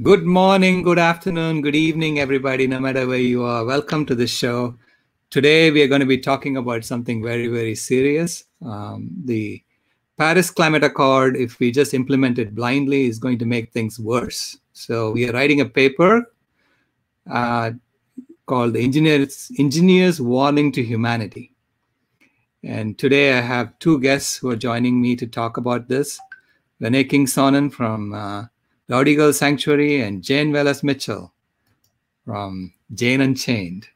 Good morning, good afternoon, good evening, everybody, no matter where you are. Welcome to the show. Today, we are going to be talking about something very, very serious. The Paris Climate Accord, if we just implement it blindly, is going to make things worse. So we are writing a paper called the Engineers Warning to Humanity. And today I have two guests who are joining me to talk about this. Renee King-Sonnen from Rowdy Girl Sanctuary and Jane Wells-Mitchell from Jane Unchained.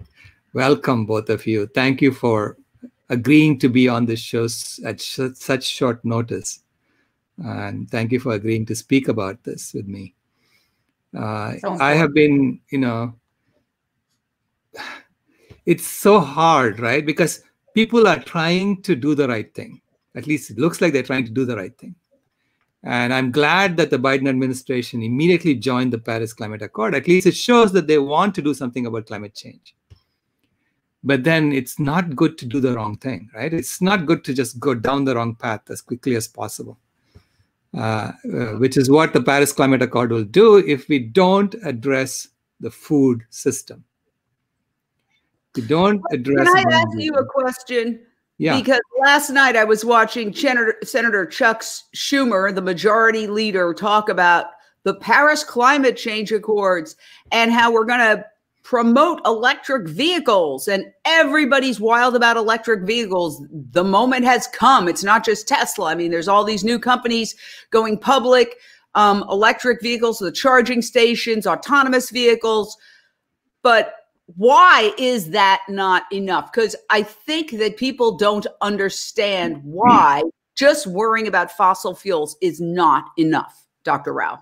Welcome, both of you. Thank you for agreeing to be on this show at such short notice. And thank you for agreeing to speak about this with me. I have been, it's so hard, right? Because people are trying to do the right thing. At least it looks like they're trying to do the right thing. And I'm glad that the Biden administration immediately joined the Paris Climate Accord. At least it shows that they want to do something about climate change. But then it's not good to do the wrong thing, right? It's not good to just go down the wrong path as quickly as possible, which is what the Paris Climate Accord will do if we don't address the food system. We don't address. Can I ask you a question? Yeah. Because last night I was watching Senator Chuck Schumer, the majority leader, talk about the Paris Climate Change Accords and how we're going to promote electric vehicles. And everybody's wild about electric vehicles. The moment has come. It's not just Tesla. I mean, there's all these new companies going public, electric vehicles, the charging stations, autonomous vehicles. But why is that not enough? Because I think that people don't understand why just worrying about fossil fuels is not enough, Dr. Rao.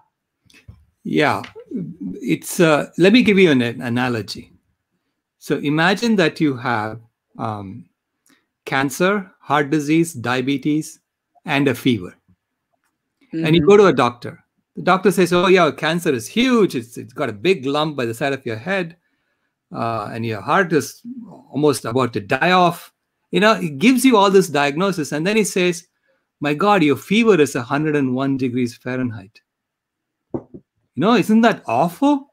Yeah, it's let me give you an analogy. So imagine that you have cancer, heart disease, diabetes, and a fever. And you go to a doctor. The doctor says, oh yeah, cancer is huge. It's got a big lump by the side of your head. And your heart is almost about to die off. It gives you all this diagnosis. And then he says, my God, your fever is 101 degrees Fahrenheit. Isn't that awful?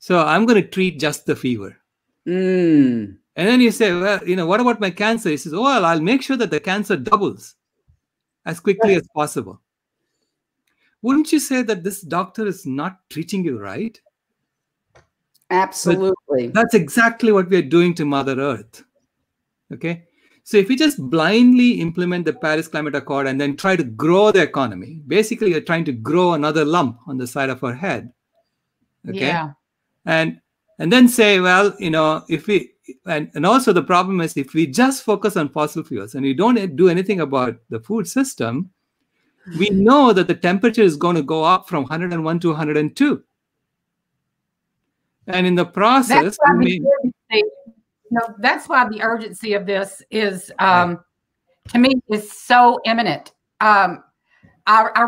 So I'm going to treat just the fever. And then you say, well, what about my cancer? He says, oh, well, I'll make sure that the cancer doubles as quickly as possible. Wouldn't you say that this doctor is not treating you right? Absolutely. But that's exactly what we're doing to Mother Earth. Okay. So if we just blindly implement the Paris Climate Accord and then try to grow the economy, basically you're trying to grow another lump on the side of our head. Okay. Yeah. And then say, well, if we, and also the problem is if we just focus on fossil fuels and we don't do anything about the food system, we know that the temperature is going to go up from 101 to 102. And in the process, that's why the urgency of this is, to me, is so imminent. I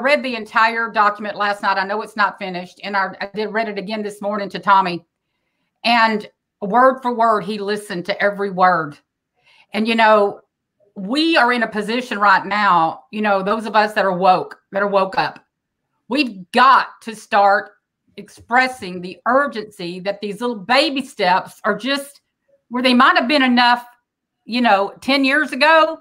read the entire document last night. I know it's not finished, and I read it again this morning to Tommy. And word for word, he listened to every word. And we are in a position right now. Those of us that are woke up, we've got to start expressing the urgency that these little baby steps are just where they might have been enough, 10 years ago.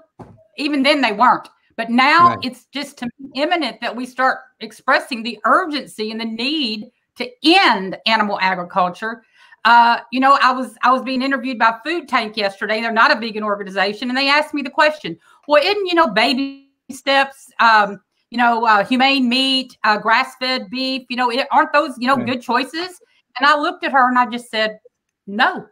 Even then they weren't. But now it's just imminent that we start expressing the urgency and the need to end animal agriculture. I was being interviewed by Food Tank yesterday. They're not a vegan organization. And they asked me the question, well, isn't, baby steps, humane meat, grass-fed beef, aren't those, good choices? And I looked at her and I just said, no,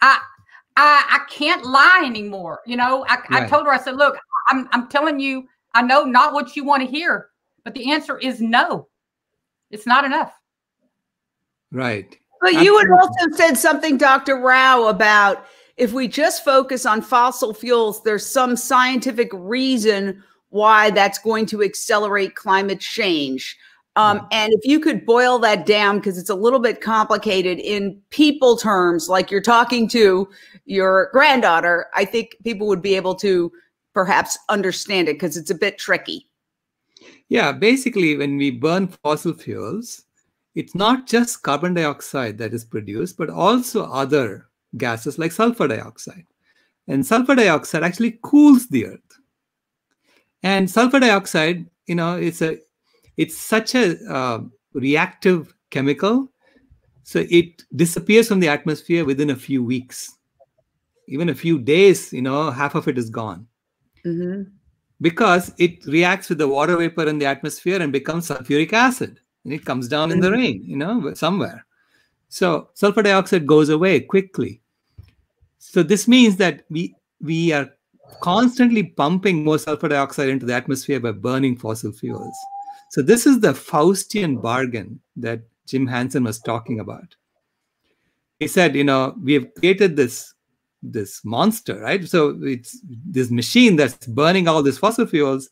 I can't lie anymore. I told her, I said, look, I'm telling you, I know not what you want to hear, but the answer is no. It's not enough. Right. But you had also said something, Dr. Rao, about if we just focus on fossil fuels, there's some scientific reason why that's going to accelerate climate change. And if you could boil that down, because it's a little bit complicated in people terms, like you're talking to your granddaughter, I think people would be able to perhaps understand it because it's a bit tricky. Yeah, basically, when we burn fossil fuels, it's not just carbon dioxide that is produced, but also other gases like sulfur dioxide. And sulfur dioxide actually cools the Earth. And sulfur dioxide, it's such a reactive chemical, so it disappears from the atmosphere within a few weeks. Even a few days, half of it is gone. Mm-hmm. Because it reacts with the water vapor in the atmosphere and becomes sulfuric acid. And it comes down in the rain, somewhere. So sulfur dioxide goes away quickly. So this means that we are constantly pumping more sulfur dioxide into the atmosphere by burning fossil fuels. So this is the Faustian bargain that Jim Hansen was talking about. He said, we have created this monster, right? So it's this machine that's burning all these fossil fuels,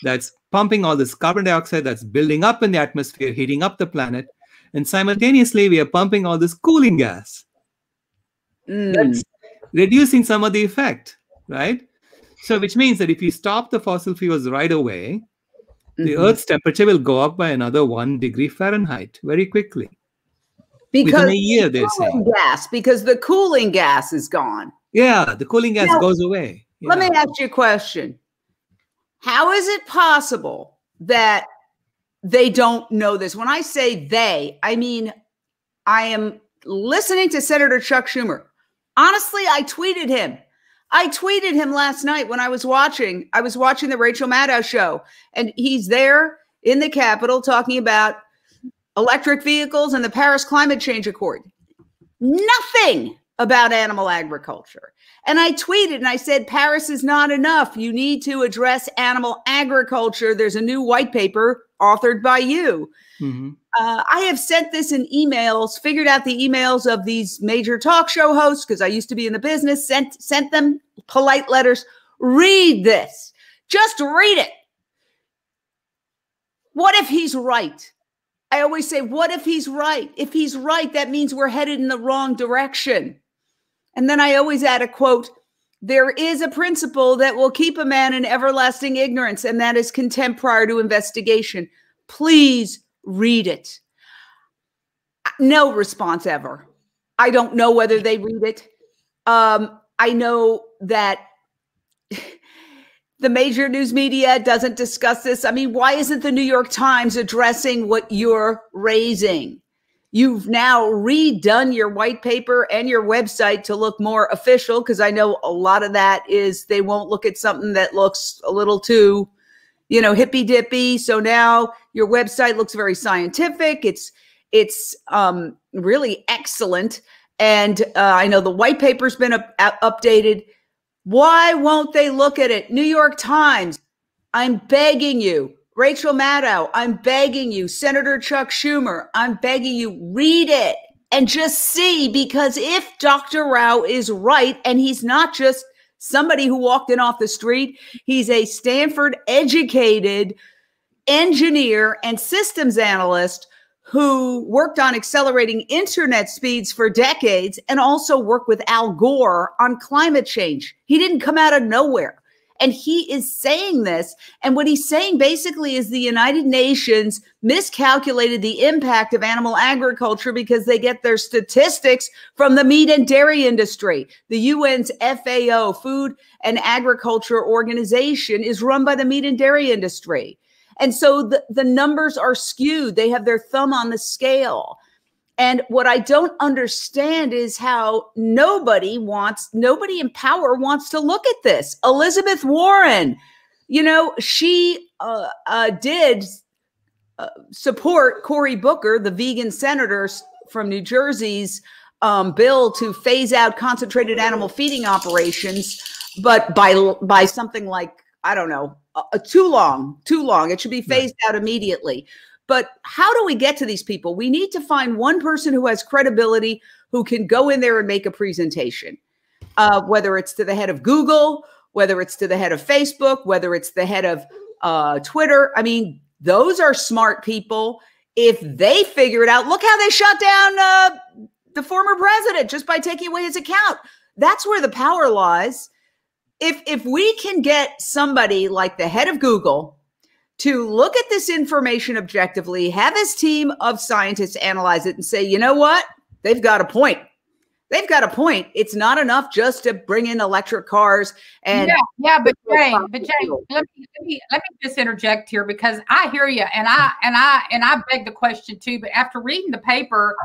that's pumping all this carbon dioxide, that's building up in the atmosphere, heating up the planet. And simultaneously, we are pumping all this cooling gas. That's reducing some of the effect, right? So which means that if you stop the fossil fuels right away, the Earth's temperature will go up by another 1 degree Fahrenheit very quickly. Because within a year, they're saying. Because the cooling gas is gone. Yeah, the cooling gas goes away. Yeah. Let me ask you a question. How is it possible that they don't know this? When I say they, I mean, I am listening to Senator Chuck Schumer. Honestly, I tweeted him. Last night when I was watching the Rachel Maddow show, and he's there in the Capitol talking about electric vehicles and the Paris Climate Change Accord. Nothing about animal agriculture. And I tweeted and I said, Paris is not enough. You need to address animal agriculture. There's a new white paper authored by you. Mm-hmm. I have sent this in emails, figured out the emails of these major talk show hosts, because I used to be in the business, sent them polite letters. Read this. Just read it. What if he's right? I always say, what if he's right? If he's right, that means we're headed in the wrong direction. And then I always add a quote, there is a principle that will keep a man in everlasting ignorance, and that is contempt prior to investigation. Please read it. No response ever. I don't know whether they read it. I know that the major news media doesn't discuss this. I mean, why isn't the New York Times addressing what you're raising? You've now redone your white paper and your website to look more official, because I know a lot of that is they won't look at something that looks a little too, hippy dippy. So now your website looks very scientific. It's really excellent. And I know the white paper's been updated. Why won't they look at it? New York Times, I'm begging you. Rachel Maddow, I'm begging you. Senator Chuck Schumer, I'm begging you. Read it and just see, because if Dr. Rao is right, and he's not just somebody who walked in off the street, he's a Stanford educated engineer and systems analyst who worked on accelerating internet speeds for decades and also worked with Al Gore on climate change. He didn't come out of nowhere. And he is saying this. And what he's saying basically is the United Nations miscalculated the impact of animal agriculture because they get their statistics from the meat and dairy industry. The UN's FAO, Food and Agriculture Organization, is run by the meat and dairy industry. And so the numbers are skewed. They have their thumb on the scale. And what I don't understand is how nobody in power wants to look at this. Elizabeth Warren, she did support Cory Booker, the vegan senator from New Jersey's bill to phase out concentrated animal feeding operations, but by something like, I don't know, too long. It should be phased out immediately. But how do we get to these people? We need to find one person who has credibility, who can go in there and make a presentation, whether it's to the head of Google, whether it's to the head of Facebook, whether it's the head of Twitter. I mean, those are smart people. If they figure it out, look how they shut down the former president just by taking away his account. That's where the power lies. If we can get somebody like the head of Google to look at this information objectively, have his team of scientists analyze it and say, you know what? They've got a point. They've got a point. It's not enough just to bring in electric cars and but Jane, let me just interject here, because I hear you, and I beg the question too. But after reading the paper,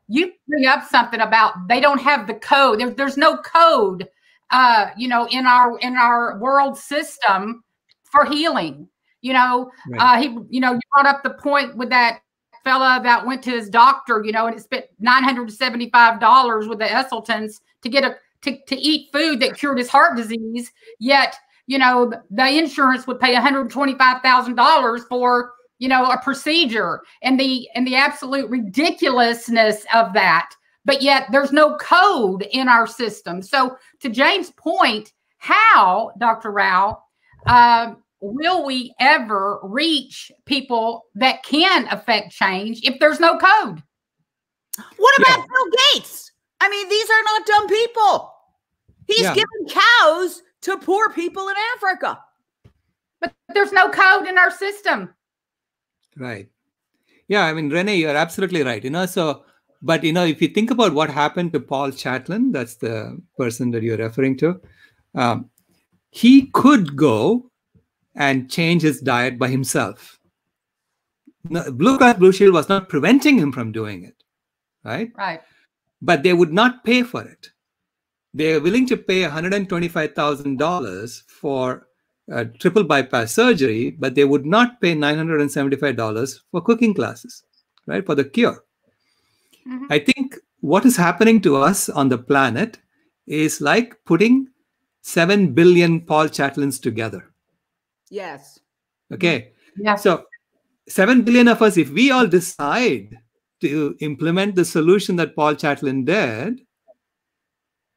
you bring up something about they don't have the code. There's no code, in our world system for healing. Right. You brought up the point with that fella that went to his doctor, and it spent $975 with the Esseltons to get to eat food that cured his heart disease. Yet, the insurance would pay $125,000 for, a procedure, and the absolute ridiculousness of that. But yet there's no code in our system. So to Jane's point, how, Dr. Rao, will we ever reach people that can affect change if there's no code? What about Bill Gates? I mean, these are not dumb people. He's giving cows to poor people in Africa. But there's no code in our system. Right. Yeah, I mean, Renee, you're absolutely right. But if you think about what happened to Paul Chatlin, that's the person that you're referring to, he could go and change his diet by himself. Blue Cross Blue Shield was not preventing him from doing it, right? Right. But they would not pay for it. They are willing to pay $125,000 for triple bypass surgery, but they would not pay $975 for cooking classes, right, for the cure. Mm-hmm. I think what is happening to us on the planet is like putting 7 billion Paul Chatlins together. Yes. Okay. Yeah. So 7 billion of us, if we all decide to implement the solution that Paul Chatlin did,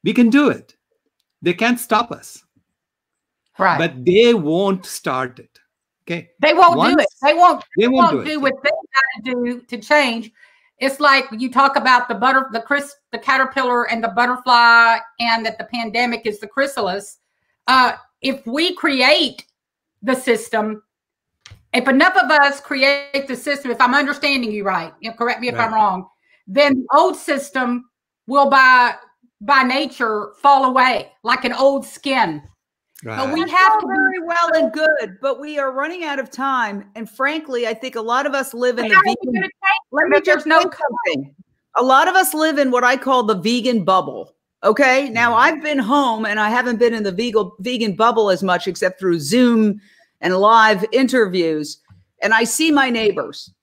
we can do it. They can't stop us. Right. But they won't start it. Okay. They won't do it. They won't do it. what they got to do to change. It's like you talk about the caterpillar and the butterfly, and that the pandemic is the chrysalis. If we create the system, if enough of us create the system, if I'm understanding you right, correct me if I'm wrong, then the old system will by nature fall away like an old skin. Right. But we have to very well and good, but we are running out of time. And frankly, I think a lot of us live in the vegan. Let me just know something. A lot of us live in what I call the vegan bubble. Okay. Now I've been home and I haven't been in the vegan bubble as much except through Zoom and live interviews. And I see my neighbors.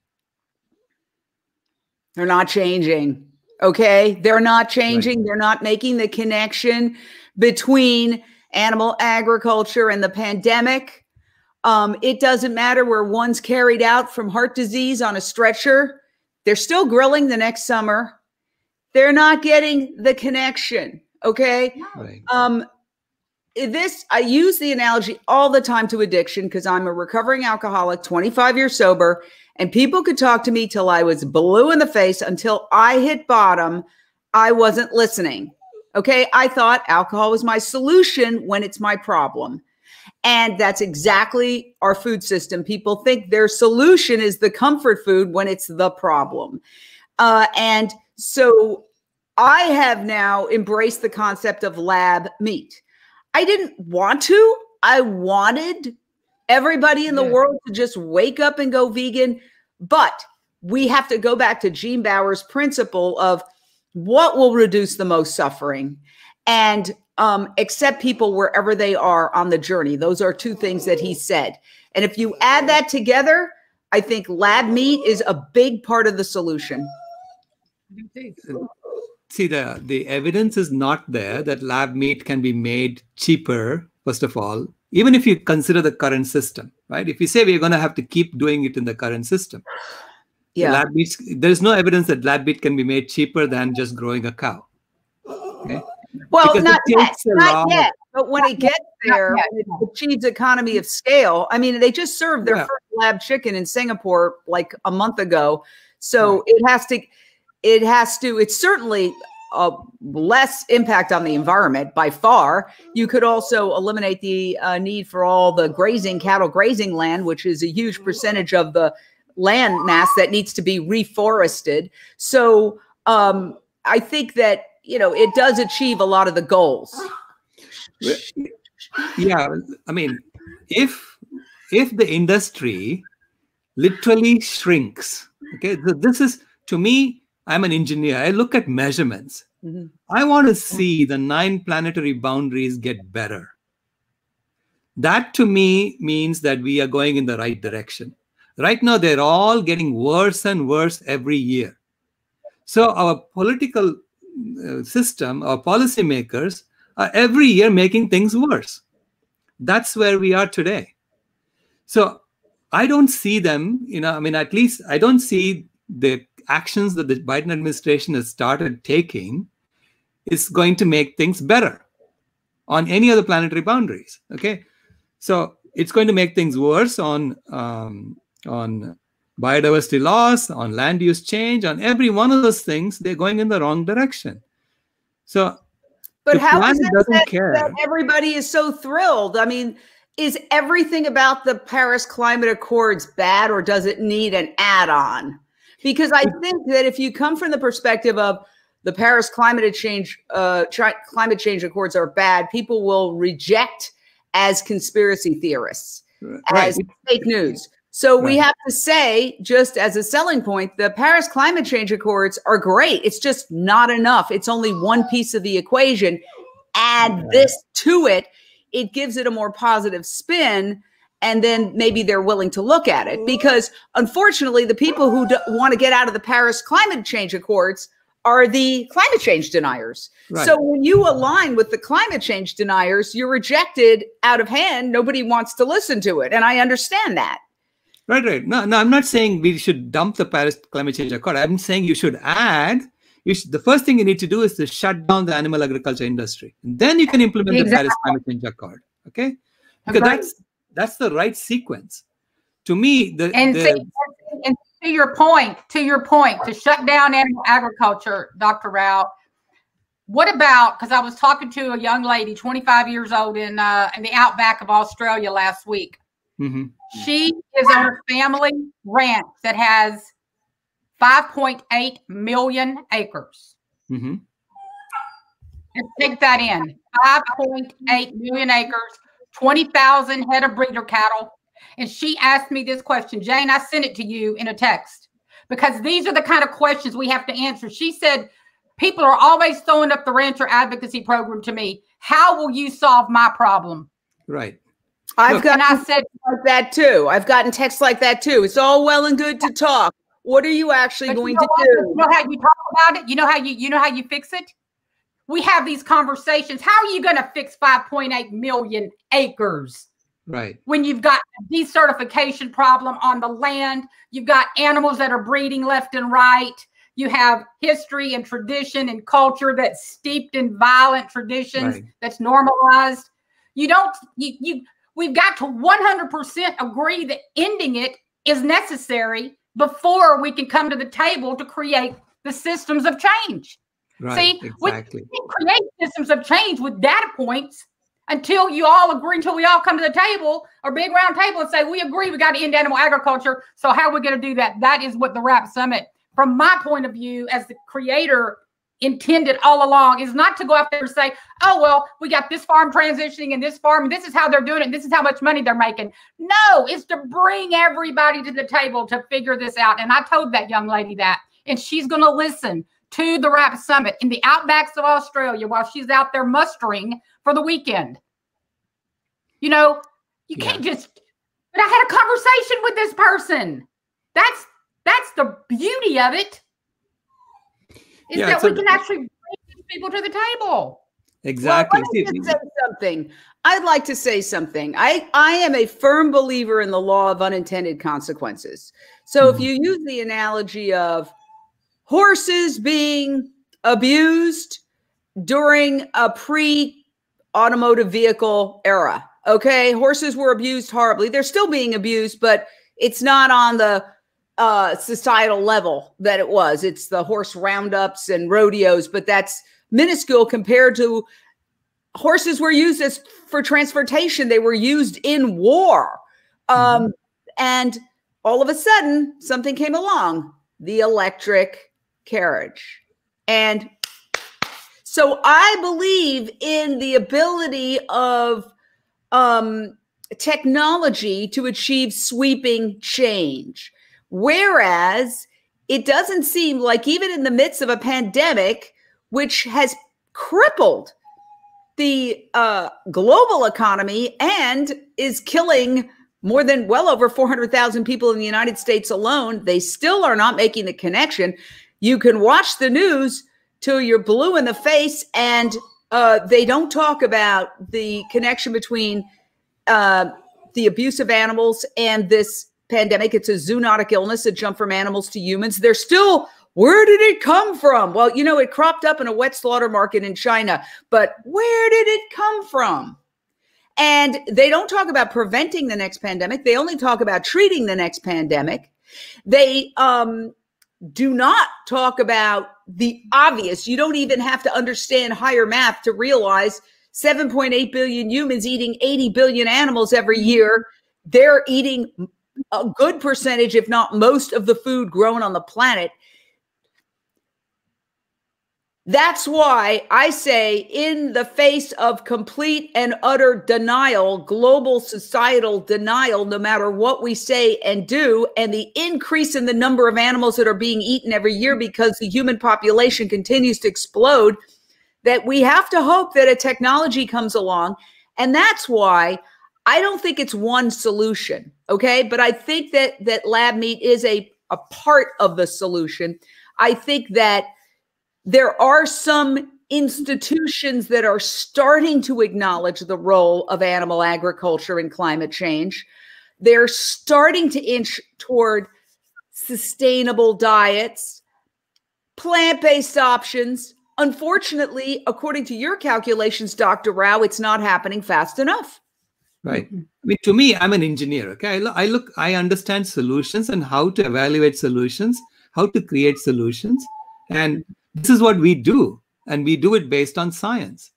They're not changing. Okay. They're not changing. Right. They're not making the connection between animal agriculture and the pandemic. It doesn't matter where one's carried out from heart disease on a stretcher. They're still grilling the next summer. They're not getting the connection. Okay. Right. I use the analogy all the time to addiction because I'm a recovering alcoholic, 25 years sober, and people could talk to me till I was blue in the face until I hit bottom. I wasn't listening. Okay. I thought alcohol was my solution when it's my problem. And that's exactly our food system. People think their solution is the comfort food when it's the problem. And so I have now embraced the concept of lab meat. I didn't want to. I wanted everybody in the world to just wake up and go vegan. But we have to go back to Gene Bauer's principle of what will reduce the most suffering and accept people wherever they are on the journey. Those are two things that he said. And if you add that together, I think lab meat is a big part of the solution. See, the evidence is not there that lab meat can be made cheaper, first of all, even if you consider the current system, right? If you say we're going to have to keep doing it in the current system, lab meat, there's no evidence that lab meat can be made cheaper than just growing a cow. Okay? Well, not yet. But when it gets there, when it achieves economy of scale, I mean, they just served their first lab chicken in Singapore like a month ago. So it has to, it's certainly less impact on the environment by far. You could also eliminate the need for all the cattle grazing land, which is a huge percentage of the land mass that needs to be reforested. So I think that, it does achieve a lot of the goals. Yeah, I mean, if the industry literally shrinks, okay, this is, to me, I'm an engineer. I look at measurements. Mm-hmm. I want to see the 9 planetary boundaries get better. That to me means that we are going in the right direction. Right now, they're all getting worse and worse every year. So our political system, our policymakers are every year making things worse. That's where we are today. So I don't see them, at least I don't see the actions that the Biden administration has started taking is going to make things better on any of the planetary boundaries. Okay, so it's going to make things worse on biodiversity loss, on land use change, on every one of those things. They're going in the wrong direction. So, but how is it that everybody is so thrilled? I mean, is everything about the Paris Climate Accords bad, or does it need an add-on? Because I think that if you come from the perspective of the Paris climate change accords are bad, people will reject as conspiracy theorists, as fake news. So we have to say, just as a selling point, the Paris climate change accords are great. It's just not enough. It's only one piece of the equation. Add this to it, it gives it a more positive spin. And then maybe they're willing to look at it, because unfortunately, the people who want to get out of the Paris climate change accords are the climate change deniers. Right. So when you align with the climate change deniers, you're rejected out of hand. Nobody wants to listen to it. And I understand that. Right. No, I'm not saying we should dump the Paris climate change accord. I'm saying you should add. The first thing you need to do is to shut down the animal agriculture industry. And then you can implement the Paris climate change accord. Okay? Because that's the right sequence. To me, and to your point, to shut down animal agriculture, Dr. Rao, what about, because I was talking to a young lady, 25 years old, in the outback of Australia last week. Mm-hmm. She is on a family ranch that has 5.8 million acres. Mm-hmm. And take that in, 5.8 million acres. 20,000 head of breeder cattle. And she asked me this question. Jane, I sent it to you in a text, because these are the kind of questions we have to answer. She said, people are always throwing up the rancher advocacy program to me. How will you solve my problem? Right. I've gotten texts like that too. I've gotten texts like that too. It's all well and good to talk. What are you actually going to do? You know how you talk about it? You know how you fix it? We have these conversations. How are you going to fix 5.8 million acres? Right. When you've got a desertification problem on the land, you've got animals that are breeding left and right. You have history and tradition and culture that's steeped in violent traditions, that's normalized. We've got to 100% agree that ending it is necessary before we can come to the table to create the systems of change. Right, see, exactly. We can't create systems of change with data points until we all come to the table, or big round table, and say, we agree we got to end animal agriculture. So how are we going to do that? That is what the RAP Summit, from my point of view as the creator, intended all along, is not to go out there and say, oh, well, we got this farm transitioning and this farm, and this is how they're doing it, and this is how much money they're making. No, it's to bring everybody to the table to figure this out. And I told that young lady that, and she's going to listen to the RAP Summit in the outbacks of Australia while she's out there mustering for the weekend. You can't just, but I had a conversation with this person. That's the beauty of it, is that we can actually bring these people to the table. Exactly. I'd like to say something. I am a firm believer in the law of unintended consequences. So if you use the analogy of horses being abused during a pre-automotive vehicle era. Okay, horses were abused horribly. They're still being abused, but it's not on the societal level that it was. It's the horse roundups and rodeos, but that's minuscule compared to horses were used for transportation. They were used in war. And all of a sudden, something came along, the electric carriage. And so I believe in the ability of technology to achieve sweeping change. Whereas it doesn't seem like, even in the midst of a pandemic, which has crippled the global economy and is killing well over 400,000 people in the United States alone, they still are not making the connection. You can watch the news till you're blue in the face, and they don't talk about the connection between the abuse of animals and this pandemic. It's a zoonotic illness, a jump from animals to humans. They're still, where did it come from? Well, you know, it cropped up in a wet slaughter market in China, but where did it come from? And they don't talk about preventing the next pandemic. They only talk about treating the next pandemic. They do not talk about the obvious. You don't even have to understand higher math to realize 7.8 billion humans eating 80 billion animals every year. They're eating a good percentage, if not most, of the food grown on the planet. That's why I say, in the face of complete and utter denial, global societal denial, no matter what we say and do, and the increase in the number of animals that are being eaten every year because the human population continues to explode, that we have to hope that a technology comes along. And that's why I don't think it's one solution, okay? But I think that lab meat is a part of the solution. I think that there are some institutions that are starting to acknowledge the role of animal agriculture in climate change. They're starting to inch toward sustainable diets, plant-based options. Unfortunately, according to your calculations, Dr. Rao, it's not happening fast enough. Right. I mean, to me, I'm an engineer. Okay. I understand solutions and how to evaluate solutions, how to create solutions. And this is what we do. And we do it based on science.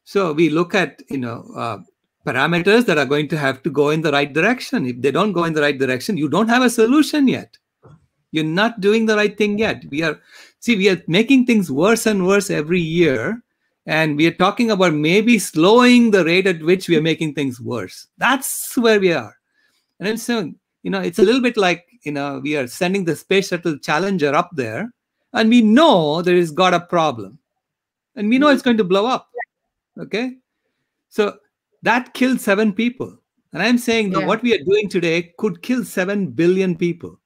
So we look at, parameters that are going to have to go in the right direction. If they don't go in the right direction, you don't have a solution yet. You're not doing the right thing yet. We are making things worse and worse every year. And we are talking about maybe slowing the rate at which we are making things worse. That's where we are. And I'm saying, it's a little bit like, we are sending the Space Shuttle Challenger up there, and we know there is got a problem. And we know it's going to blow up. Okay? So that killed 7 people. And I'm saying that what we are doing today could kill 7 billion people.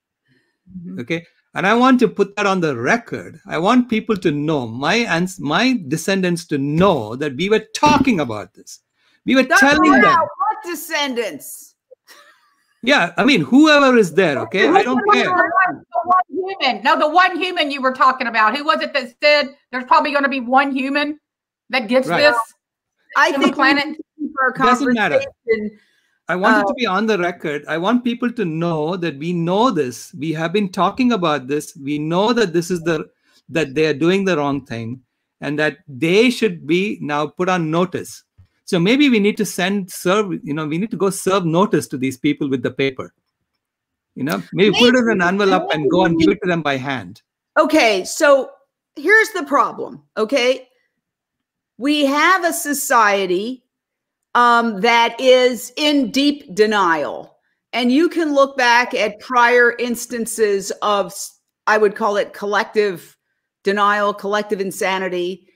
Okay? And I want to put that on the record. I want people to know, my descendants to know, that we were talking about this. We were telling them. What descendants? Yeah, I mean, whoever is there, okay? I don't care. The one human you were talking about. Who was it that said there's probably going to be one human that gets this? I think the planet. Doesn't matter. I want it to be on the record. I want people to know that we know this. We have been talking about this. We know that this is that they are doing the wrong thing, and that they should be now put on notice. So maybe we need to we need to go serve notice to these people with the paper. Maybe put it in an envelope and go and give it to them by hand. Okay, so here's the problem, okay? We have a society that is in deep denial. And you can look back at prior instances of, I would call it collective denial, collective insanity,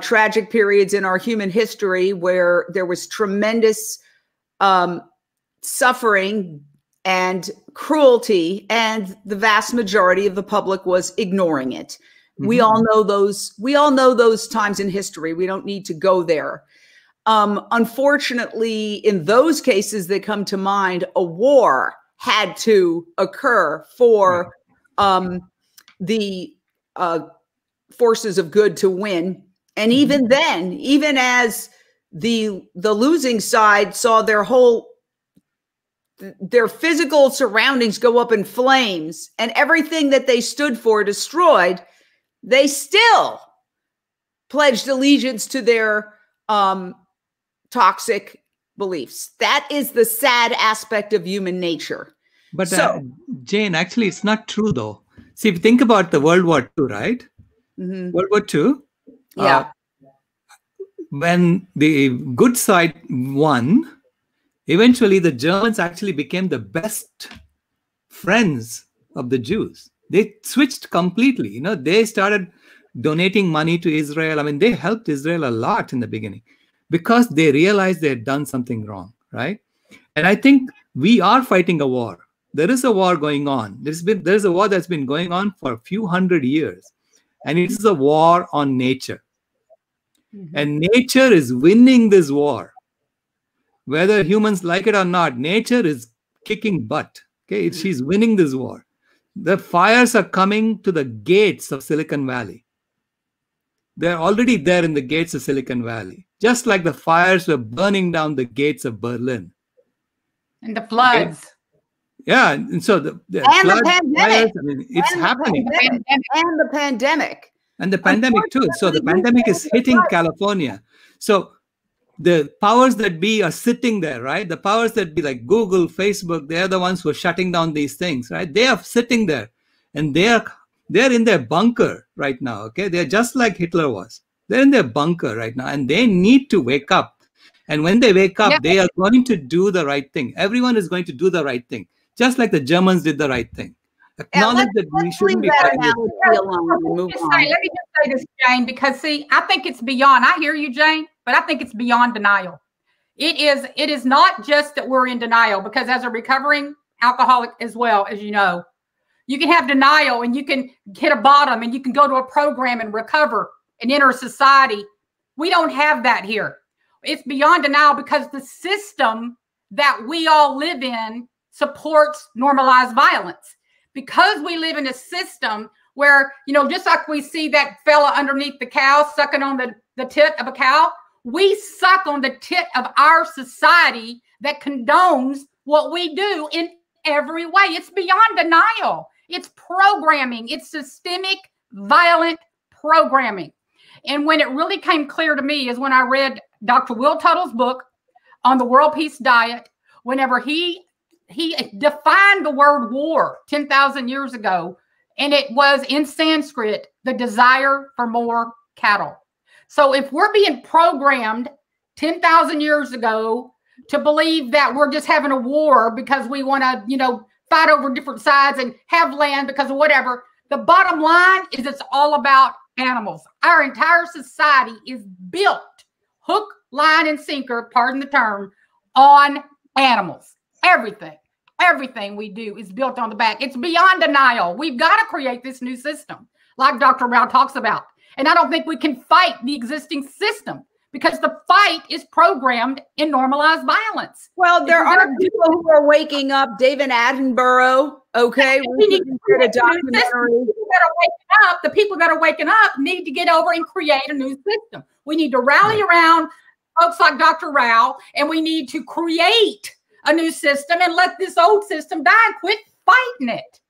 tragic periods in our human history where there was tremendous suffering and cruelty, and the vast majority of the public was ignoring it. We all know those times in history. We don't need to go there. Unfortunately, in those cases that come to mind, a war had to occur for the forces of good to win. And even then, even as the losing side saw their whole their physical surroundings go up in flames and everything that they stood for destroyed, they still pledged allegiance to their toxic beliefs. That is the sad aspect of human nature. But Jane, actually, it's not true, though. See, if you think about the World War II, right? World War II. Yeah. When the good side won, eventually the Germans actually became the best friends of the Jews. They switched completely. You know, they started donating money to Israel. I mean, they helped Israel a lot in the beginning because they realized they had done something wrong, right? And I think we are fighting a war. There is a war going on. There's a war that's been going on for a few hundred years. And it is a war on nature. And nature is winning this war. Whether humans like it or not, nature is kicking butt. Okay, she's winning this war. The fires are coming to the gates of Silicon Valley. They're already there in the gates of Silicon Valley, just like the fires were burning down the gates of Berlin. And the floods. Okay. Yeah, and so the floods, pandemic. Fires, I mean, it's happening. And the pandemic. And the pandemic too. So the pandemic is hitting California. So the powers that be are sitting there, right? The powers that be like Google, Facebook, they're the ones who are shutting down these things, right? They are sitting there and they're in their bunker right now, okay? They're just like Hitler was. They're in their bunker right now and they need to wake up. And when they wake up, they are going to do the right thing. Everyone is going to do the right thing, just like the Germans did the right thing. Acknowledge that we shouldn't be fighting. Let me just say this, Jane, because see, I think it's beyond. I hear you, Jane, but I think it's beyond denial. It is not just that we're in denial, because as a recovering alcoholic as well, as you know, you can have denial and you can hit a bottom and you can go to a program and recover and enter society. We don't have that here. It's beyond denial because the system that we all live in supports normalized violence. Because we live in a system where, you know, just like we see that fella underneath the cow sucking on the tit of a cow, we suck on the tit of our society that condones what we do in every way. It's beyond denial. It's programming. It's systemic, violent programming. And when it really came clear to me is when I read Dr. Will Tuttle's book on the World Peace Diet, whenever he defined the word war 10,000 years ago, and it was in Sanskrit, the desire for more cattle. So if we're being programmed 10,000 years ago to believe that we're just having a war because we want to, you know, fight over different sides and have land because of whatever, the bottom line is it's all about animals. Our entire society is built hook, line, and sinker, pardon the term, on animals. Everything we do is built on the back. It's beyond denial. We've got to create this new system, like Dr. Rao talks about. And I don't think we can fight the existing system because the fight is programmed in normalized violence. Well, there are people who are waking up. David Attenborough, okay? We need to create a documentary. The people that are waking up need to get over and create a new system. We need to rally around folks like Dr. Rao, and we need to create a new system and let this old system die and quit fighting it.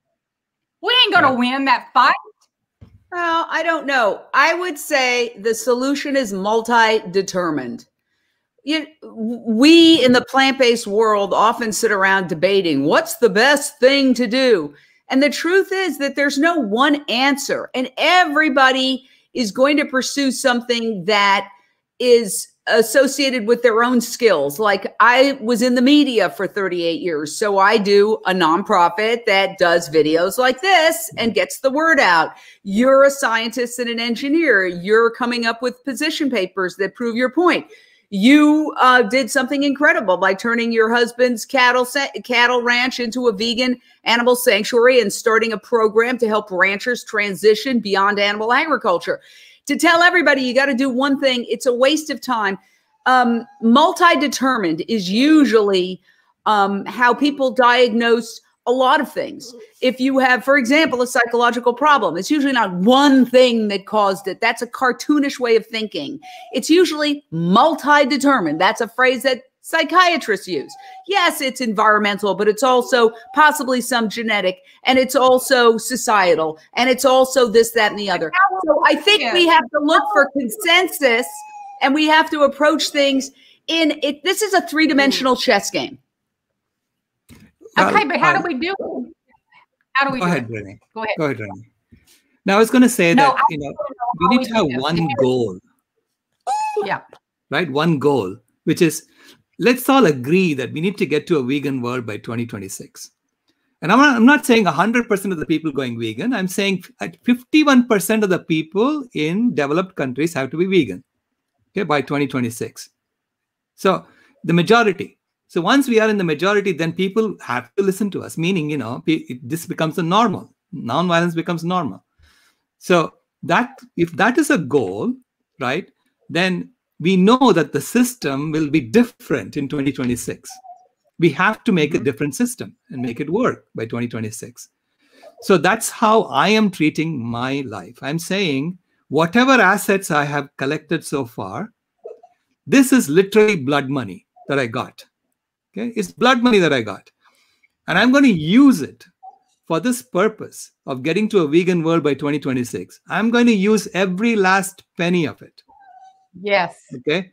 We ain't going to win that fight. Well, I don't know. I would say the solution is multi-determined. We in the plant-based world often sit around debating what's the best thing to do. And the truth is that there's no one answer. And everybody is going to pursue something that is associated with their own skills. Like I was in the media for 38 years. So I do a nonprofit that does videos like this and gets the word out. You're a scientist and an engineer. You're coming up with position papers that prove your point. You did something incredible by turning your husband's cattle ranch into a vegan animal sanctuary and starting a program to help ranchers transition beyond animal agriculture. To tell everybody you got to do one thing, it's a waste of time. Multi-determined is usually how people diagnose a lot of things. If you have, for example, a psychological problem, it's usually not one thing that caused it. That's a cartoonish way of thinking. It's usually multi-determined. That's a phrase that psychiatrists use. Yes, it's environmental, but it's also possibly some genetic, and it's also societal, and it's also this, that, and the other. So I think we have to look for consensus, and we have to approach things in it. This is a three-dimensional chess game. Okay, but how do we do it? How do we Go do ahead, it? Renee. Go ahead. Go ahead, Renee. Now, I was going to say that, we need to have one goal. Yeah. Right? One goal, which is, let's all agree that we need to get to a vegan world by 2026. And I'm not saying 100% of the people going vegan. I'm saying 51% of the people in developed countries have to be vegan, okay, by 2026. So the majority. So once we are in the majority, then people have to listen to us, meaning, this becomes a normal. Non-violence becomes normal. So that if that is a goal, right, then we know that the system will be different in 2026. We have to make a different system and make it work by 2026. So that's how I am treating my life. I'm saying whatever assets I have collected so far, this is literally blood money that I got. Okay, it's blood money that I got. And I'm going to use it for this purpose of getting to a vegan world by 2026. I'm going to use every last penny of it. Yes. Okay.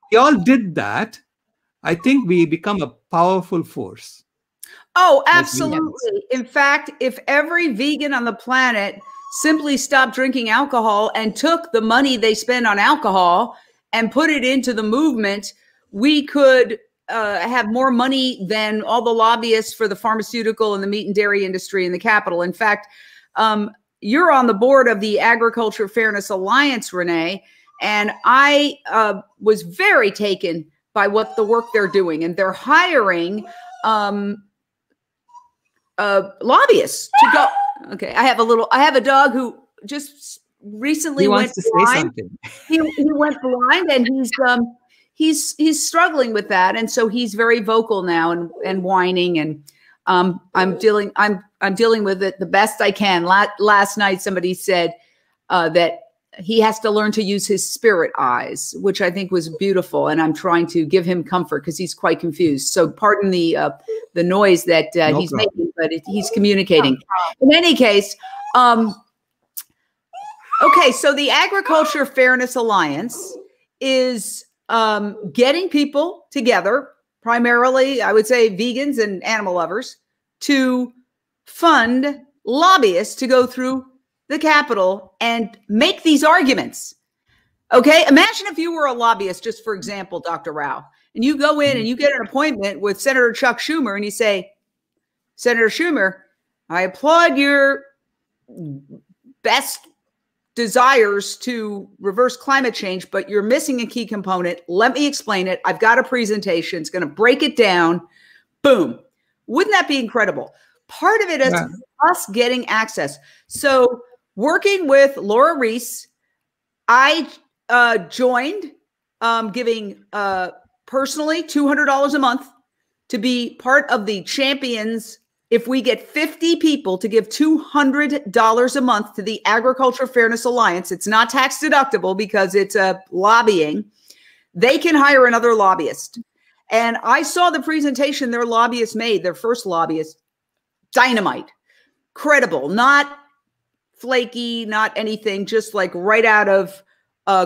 We all did that. I think we become a powerful force. Oh, absolutely. In fact, if every vegan on the planet simply stopped drinking alcohol and took the money they spend on alcohol and put it into the movement, we could have more money than all the lobbyists for the pharmaceutical and the meat and dairy industry in the capital. In fact, you're on the board of the Agriculture Fairness Alliance, Renee, and I was very taken by what the work they're doing, and they're hiring lobbyists to go. Okay, I have a dog who just recently went blind. He went blind, and he's struggling with that, and so he's very vocal now and whining, and I'm dealing with it the best I can. Last night somebody said that he has to learn to use his spirit eyes, which I think was beautiful, and I'm trying to give him comfort because he's quite confused. So pardon the noise that he's making, but he's communicating. In any case, okay, so the Agriculture Fairness Alliance is getting people together, primarily, I would say, vegans and animal lovers, to fund lobbyists to go through the Capitol and make these arguments. Okay, imagine if you were a lobbyist, just for example, Dr. Rao, and you go in and you get an appointment with Senator Chuck Schumer, and you say, Senator Schumer, I applaud your best desires to reverse climate change, but you're missing a key component. Let me explain it. I've got a presentation. It's going to break it down. Boom. Wouldn't that be incredible? Part of it is us getting access. So working with Laura Reese, I joined giving personally $200 a month to be part of the champions. If we get 50 people to give $200 a month to the Agriculture Fairness Alliance, it's not tax deductible because it's lobbying, they can hire another lobbyist. And I saw the presentation their lobbyists made, their first lobbyist, dynamite, credible, not flaky, not anything, just like right out of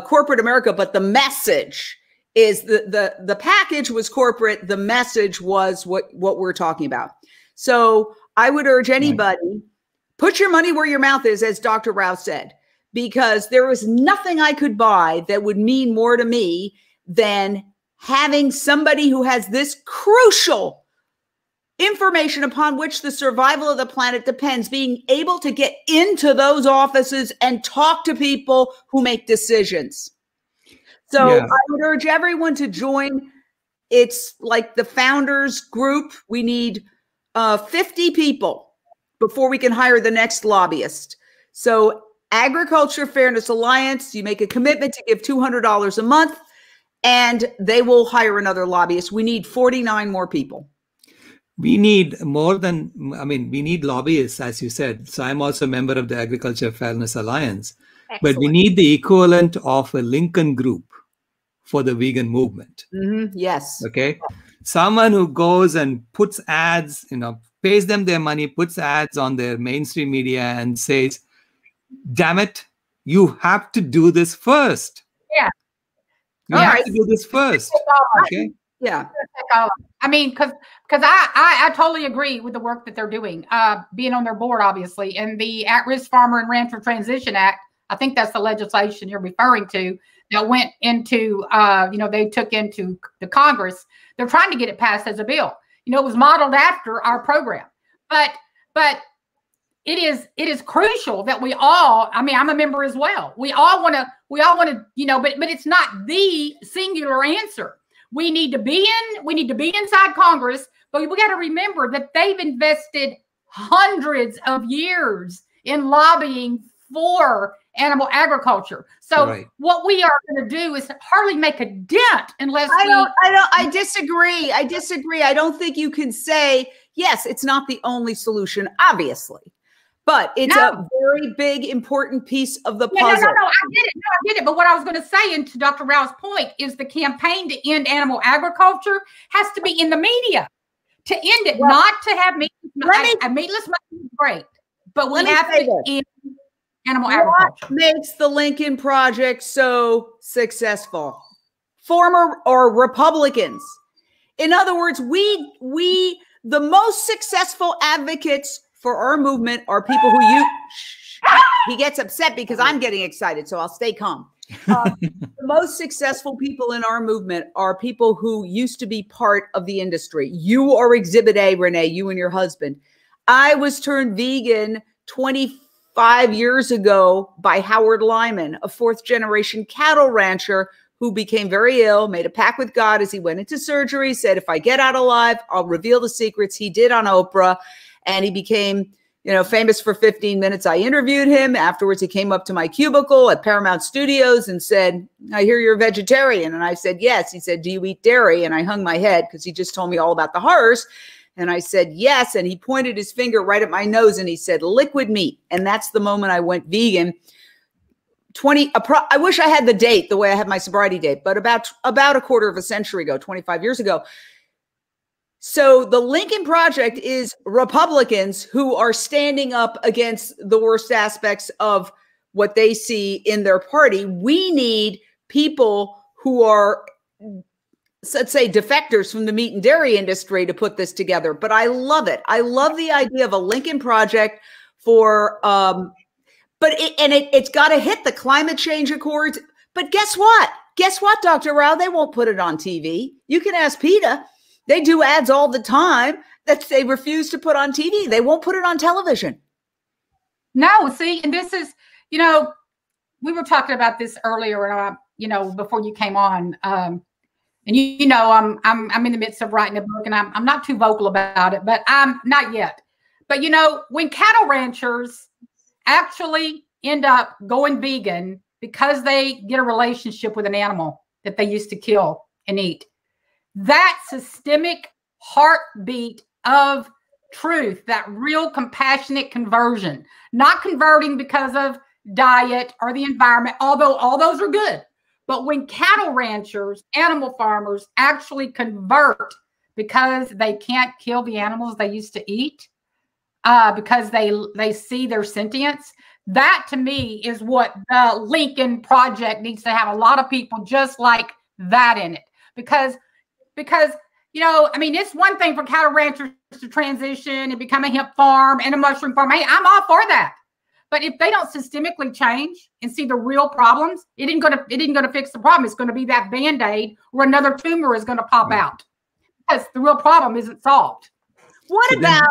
corporate America. But the message is the package was corporate. The message was what we're talking about. So I would urge anybody, put your money where your mouth is, as Dr. Rao said, because there was nothing I could buy that would mean more to me than having somebody who has this crucial information upon which the survival of the planet depends, being able to get into those offices and talk to people who make decisions. So I would urge everyone to join. It's like the founders group. We need 50 people before we can hire the next lobbyist. So Agriculture Fairness Alliance, you make a commitment to give $200 a month and they will hire another lobbyist. We need 49 more people. We need more than, we need lobbyists, as you said. So I'm also a member of the Agriculture Fairness Alliance. Excellent. But we need the equivalent of a Lincoln group for the vegan movement. Yes. Okay. Someone who goes and puts ads, pays them their money, puts ads on their mainstream media and says, damn it, you have to do this first. Yeah. You have to do this first. Okay. Yeah. I mean, because I totally agree with the work that they're doing, being on their board, obviously, and the At-Risk Farmer and Rancher Transition Act. I think that's the legislation you're referring to that went into, they took into the Congress. They're trying to get it passed as a bill. It was modeled after our program, but it is crucial that we all. I mean, I'm a member as well. We all want to, but it's not the singular answer. We need to be inside Congress, but we got to remember that they've invested hundreds of years in lobbying for animal agriculture. So what we are going to do is hardly make a dent unless I disagree. I don't think you can say, yes, it's not the only solution, obviously, but it's a very big, important piece of the puzzle. No, I get it. But what I was going to say, and to Dr. Rao's point, is the campaign to end animal agriculture has to be in the media. To end it, not to have meatless meat is great, but we have to end animal agriculture. What makes the Lincoln Project so successful? Former or Republicans. In other words, we the most successful advocates for our movement are people who he gets upset because I'm getting excited, so I'll stay calm. The most successful people in our movement are people who used to be part of the industry. You are Exhibit A, Renee, you and your husband. I was turned vegan 25 years ago by Howard Lyman, a fourth-generation cattle rancher who became very ill, made a pact with God as he went into surgery, said, if I get out alive, I'll reveal the secrets. He did on Oprah, and he became famous for 15 minutes. I interviewed him. Afterwards, he came up to my cubicle at Paramount Studios and said, I hear you're a vegetarian. And I said, yes. He said, do you eat dairy? And I hung my head because he just told me all about the horrors. And I said, yes. And he pointed his finger right at my nose and he said, liquid meat. And that's the moment I went vegan. I wish I had the date the way I had my sobriety date, but about a quarter of a century ago, 25 years ago. So the Lincoln Project is Republicans who are standing up against the worst aspects of what they see in their party. We need people who are, let's say, defectors from the meat and dairy industry to put this together. But I love it. I love the idea of a Lincoln Project for, it's got to hit the climate change accords. But guess what? Guess what, Dr. Rao? They won't put it on TV. You can ask PETA. They do ads all the time that they refuse to put on TV. They won't put it on television. No, see, and this is, we were talking about this earlier, before you came on. And I'm in the midst of writing a book, and I'm not too vocal about it, but I'm not yet. But when cattle ranchers actually end up going vegan because they get a relationship with an animal that they used to kill and eat, that systemic heartbeat of truth, that real compassionate conversion, not converting because of diet or the environment, although all those are good. But when cattle ranchers, animal farmers actually convert because they can't kill the animals they used to eat, because they see their sentience, that to me is what the Lincoln Project needs to have. A lot of people just like that in it. Because it's one thing for cattle ranchers to transition and become a hemp farm and a mushroom farm. Hey, I'm all for that. But if they don't systemically change and see the real problems, it ain't gonna fix the problem. It's gonna be that Band-Aid where another tumor is gonna pop out because the real problem isn't solved. What about,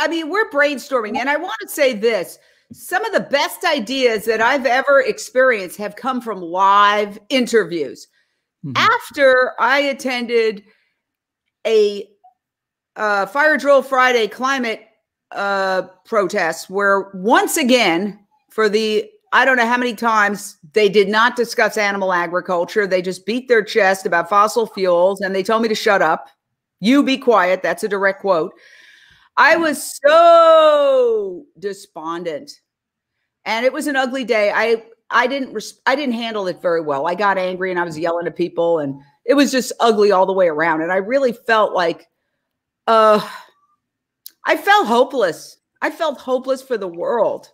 we're brainstorming, and I want to say this. Some of the best ideas that I've ever experienced have come from live interviews. After I attended a Fire Drill Friday climate protest where once again, for the, I don't know how many times, they did not discuss animal agriculture. They just beat their chest about fossil fuels and they told me to shut up. You be quiet. That's a direct quote. I was so despondent and it was an ugly day. I didn't handle it very well. I got angry and I was yelling at people, and it was just ugly all the way around. And I really felt like, I felt hopeless. I felt hopeless for the world.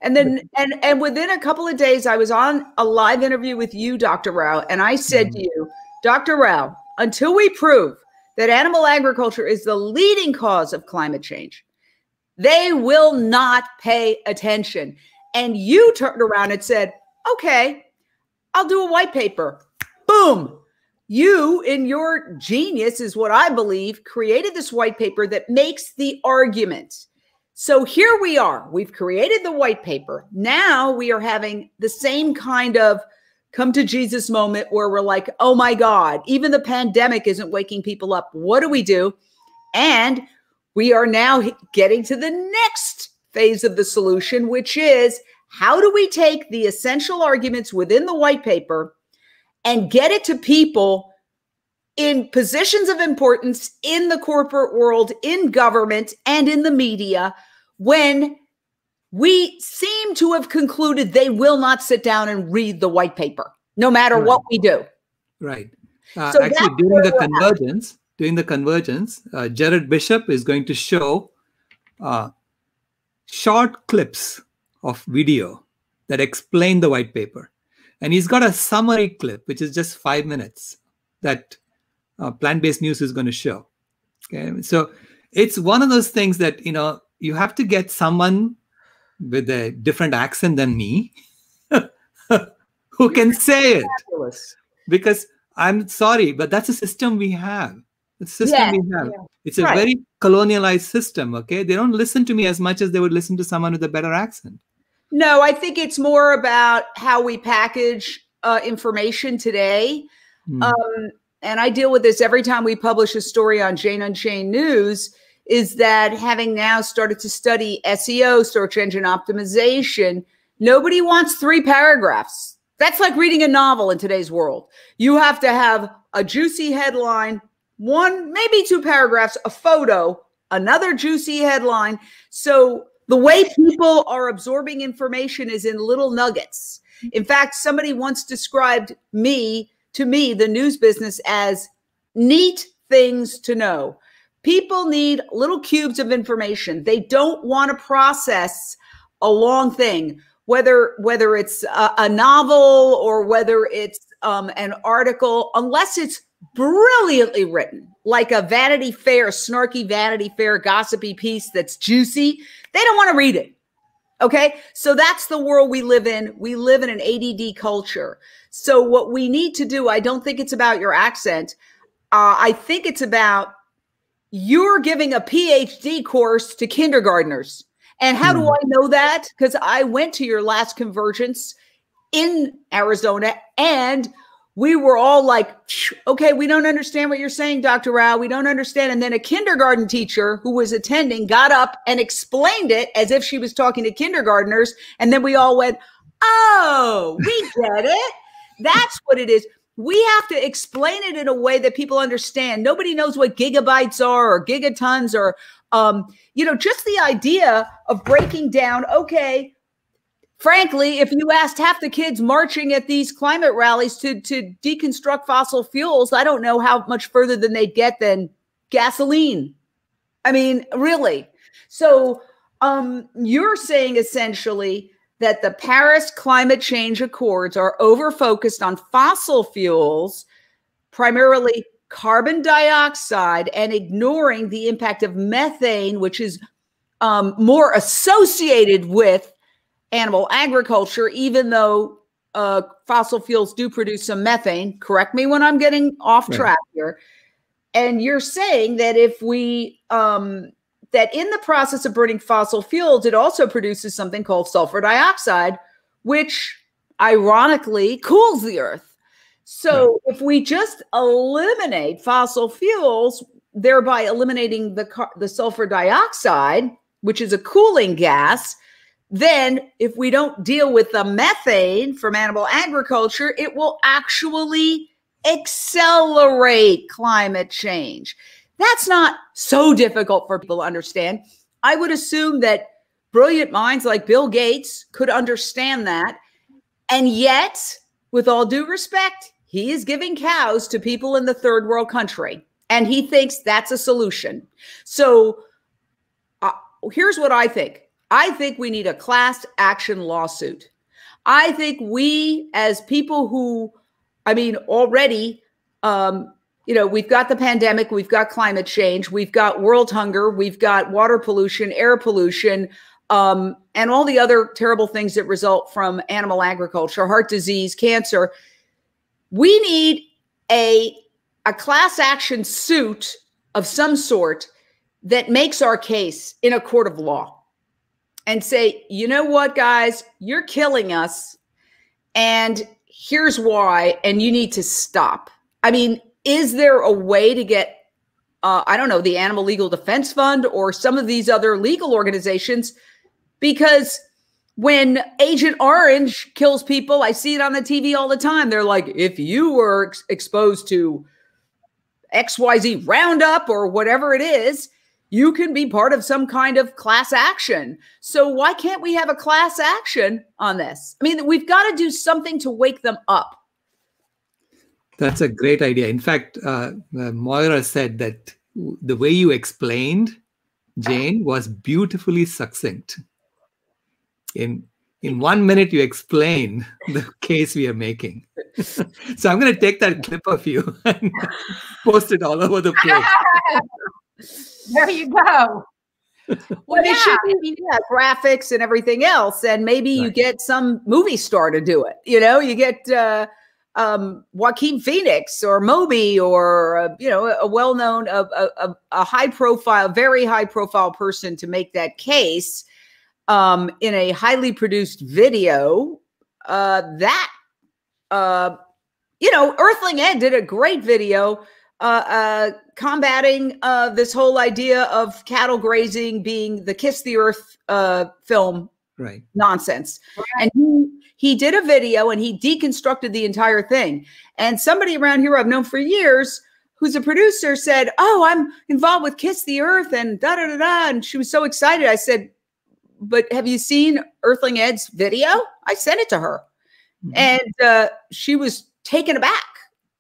And then, and within a couple of days, I was on a live interview with you, Dr. Rao. And I said to you, Dr. Rao, until we prove that animal agriculture is the leading cause of climate change, they will not pay attention. And you turned around and said, okay, I'll do a white paper. Boom. You, in your genius, is what I believe, created this white paper that makes the argument. So here we are. We've created the white paper. Now we are having the same kind of come to Jesus moment where we're like, oh my God, even the pandemic isn't waking people up. What do we do? And we are now getting to the next phase of the solution, which is how do we take the essential arguments within the white paper and get it to people in positions of importance in the corporate world, in government, and in the media, when we seem to have concluded they will not sit down and read the white paper, no matter what we do. Right. So actually, during the convergence, Jared Bishop is going to show short clips of video that explain the white paper. And he's got a summary clip, which is just 5 minutes, that Plant-Based News is going to show. Okay, so it's one of those things that, you know, you have to get someone with a different accent than me who can say it. Because I'm sorry, but that's a system we have. The system we have. Yeah. It's a very colonialized system, okay? They don't listen to me as much as they would listen to someone with a better accent. No, I think it's more about how we package information today. And I deal with this every time we publish a story on Jane Unchained News, is that having now started to study SEO, search engine optimization, nobody wants 3 paragraphs. That's like reading a novel in today's world. You have to have a juicy headline, 1, maybe 2 paragraphs, a photo, another juicy headline. So the way people are absorbing information is in little nuggets. In fact, somebody once described to me, the news business, as neat things to know. People need little cubes of information. They don't want to process a long thing, whether it's a novel or whether it's an article, unless it's brilliantly written, like a Vanity Fair, snarky Vanity Fair, gossipy piece that's juicy. They don't want to read it. Okay, so that's the world we live in. We live in an ADD culture. So what we need to do, I don't think it's about your accent. I think it's about you're giving a PhD course to kindergartners. And how do I know that? Because I went to your last convergence in Arizona, and we were all like, okay, we don't understand what you're saying, Dr. Rao. We don't understand. And then a kindergarten teacher who was attending got up and explained it as if she was talking to kindergartners. And then we all went, oh, we get it. That's what it is. We have to explain it in a way that people understand. Nobody knows what gigabytes are or gigatons or, just the idea of breaking down, okay, frankly, if you asked half the kids marching at these climate rallies to deconstruct fossil fuels, I don't know how much further than they'd get than gasoline. I mean, really. So you're saying essentially that the Paris Climate Change Accords are over-focused on fossil fuels, primarily carbon dioxide, and ignoring the impact of methane, which is more associated with animal agriculture, even though fossil fuels do produce some methane. Correct me when I'm getting off track here. And you're saying that if we, that in the process of burning fossil fuels, it also produces something called sulfur dioxide, which ironically cools the earth. So if we just eliminate fossil fuels, thereby eliminating the sulfur dioxide, which is a cooling gas, then if we don't deal with the methane from animal agriculture, it will actually accelerate climate change. That's not so difficult for people to understand. I would assume that brilliant minds like Bill Gates could understand that. And yet, with all due respect, he is giving cows to people in the third world country. And he thinks that's a solution. So here's what I think. I think we need a class action lawsuit. I think we, as people who, I mean, already, you know, we've got the pandemic, we've got climate change, we've got world hunger, we've got water pollution, air pollution, and all the other terrible things that result from animal agriculture, heart disease, cancer. We need a class action suit of some sort that makes our case in a court of law and say, you know what, guys, you're killing us, and here's why, and you need to stop. I mean, is there a way to get, I don't know, the Animal Legal Defense Fund or some of these other legal organizations? Because when Agent Orange kills people, I see it on the TV all the time. They're like, if you were exposed to XYZ Roundup or whatever it is, you can be part of some kind of class action. So why can't we have a class action on this? I mean, we've got to do something to wake them up. That's a great idea. In fact, Moira said that the way you explained, Jane, was beautifully succinct. In 1 minute, you explain the case we are making. So I'm going to take that clip of you and post it all over the place. There you go. Well, yeah, should be, graphics and everything else. And maybe you get some movie star to do it. You know, you get Joaquin Phoenix or Moby or, you know, a well-known, a high-profile, very high-profile person to make that case in a highly produced video that, you know, Earthling Ed did a great video combating this whole idea of cattle grazing being the Kiss the Earth film nonsense. Right. And he did a video and he deconstructed the entire thing. And somebody around here I've known for years who's a producer said, oh, I'm involved with Kiss the Earth and da-da-da-da. And she was so excited. I said, but have you seen Earthling Ed's video? I sent it to her. Mm-hmm. And she was taken aback.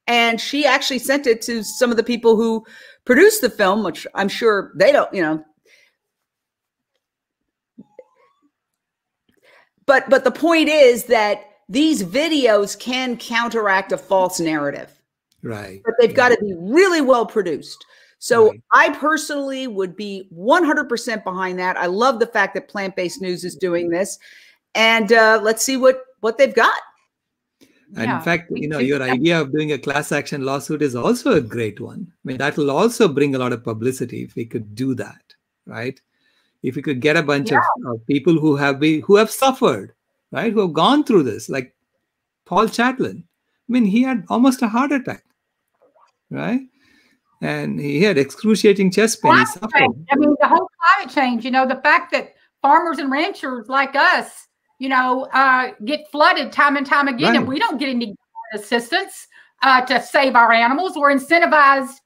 And she actually sent it to some of the people who produced the film, which I'm sure they don't, you know. But the point is that these videos can counteract a false narrative. Right. But they've got to be really well produced. So I personally would be 100% behind that. I love the fact that Plant-Based News is doing this. And let's see what they've got. And in fact, you know, your idea of doing a class action lawsuit is also a great one. I mean, that will also bring a lot of publicity if we could do that, right? If we could get a bunch of people who have suffered, right? Who have gone through this, like Paul Chatlin. I mean, he had almost a heart attack, right? And he had excruciating chest pain. I mean, the whole climate change, you know, the fact that farmers and ranchers like us, you know, get flooded time and time again, and we don't get any assistance to save our animals. We're incentivized